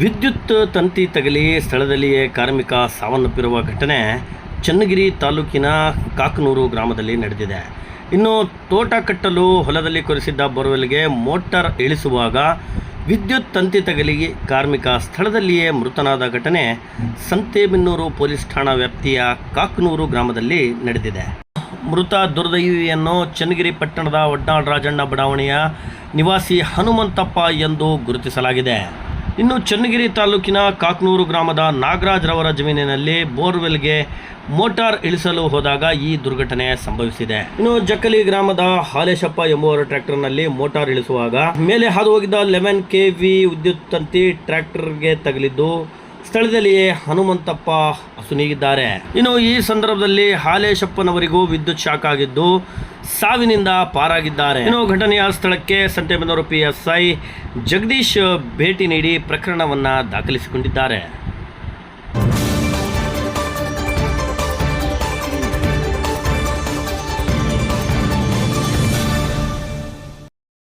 ವಿದ್ಯುತ್ ತಂತಿ ತಗುಲಿ ಸ್ಥಳದಲ್ಲಿಯೇ ಕಾರ್ಮಿಕ ಸಾವನ್ನಪ್ಪಿರುವ ಘಟನೆ ಚನ್ನಗಿರಿ ತಾಲೂಕಿನ ಕಾಕನೂರು ಗ್ರಾಮದಲ್ಲಿ ನಡೆದಿದೆ. ಇನ್ನು ತೋಟ ಕಟ್ಟಲು ಹೊಲದಲ್ಲಿ ಕೊರೆಸಿದ್ದ ಬೋರ್ವೆಲ್ಗೆ ಮೋಟಾರ್ ಇಳಿಸುವಾಗ ವಿದ್ಯುತ್ ತಂತಿ ತಗುಲಿ ಕಾರ್ಮಿಕ ಸ್ಥಳದಲ್ಲಿಯೇ ಮೃತನಾದ ಘಟನೆ ಸಂತೇಬೆನ್ನೂರು ಪೊಲೀಸ್ ಠಾಣಾ ವ್ಯಾಪ್ತಿಯ ಕಾಕನೂರು ಗ್ರಾಮದಲ್ಲಿ ನಡೆದಿದೆ. ಮೃತ ದುರ್ದೈವಿಯನ್ನು ಚನ್ನಗಿರಿ ಪಟ್ಟಣದ ಒಡ್ನಾಳ್ ರಾಜಣ್ಣ ಬಡಾವಣೆಯ ನಿವಾಸಿ ಹನುಮಂತಪ್ಪ ಎಂದು ಗುರುತಿಸಲಾಗಿದೆ. ಇನ್ನು ಚನ್ನಗಿರಿ ತಾಲೂಕಿನ ಕಾಕನೂರು ಗ್ರಾಮದ ನಾಗರಾಜ್ ರವರ ಜಮೀನಿನಲ್ಲಿ ಬೋರ್ವೆಲ್ಗೆ ಮೋಟಾರ್ ಇಳಿಸಲು ಹೋದಾಗ ಈ ದುರ್ಘಟನೆ ಸಂಭವಿಸಿದೆ. ಇನ್ನು ಜಕ್ಕಲಿ ಗ್ರಾಮದ ಹಾಲೇಶಪ್ಪ ಎಂಬುವರ ಟ್ರ್ಯಾಕ್ಟರ್ನಲ್ಲಿ ಮೋಟಾರ್ ಇಳಿಸುವಾಗ ಮೇಲೆ ಹಾದು ಹೋಗಿದ್ದ 11 kV ವಿದ್ಯುತ್ ತಂತಿ ಟ್ರ್ಯಾಕ್ಟರ್ಗೆ ತಗುಲಿದ್ದು ಸ್ಥಳದಲ್ಲಿಯೇ ಹನುಮಂತಪ್ಪ ಅಸುನೀಗಿದ್ದಾರೆ. ಇನ್ನು ಈ ಸಂದರ್ಭದಲ್ಲಿ ಹಾಲೇಶಪ್ಪನವರಿಗೂ ವಿದ್ಯುತ್ ಶಾಕ್ ಆಗಿದ್ದು ಸಾವಿನಿಂದ ಪಾರಾಗಿದ್ದಾರೆ. ಇನ್ನು ಘಟನೆಯ ಸ್ಥಳಕ್ಕೆ ಸಂತೇಬೆನ್ನೂರು PSI ಜಗದೀಶ್ ಭೇಟಿ ನೀಡಿ ಪ್ರಕರಣವನ್ನು ದಾಖಲಿಸಿಕೊಂಡಿದ್ದಾರೆ.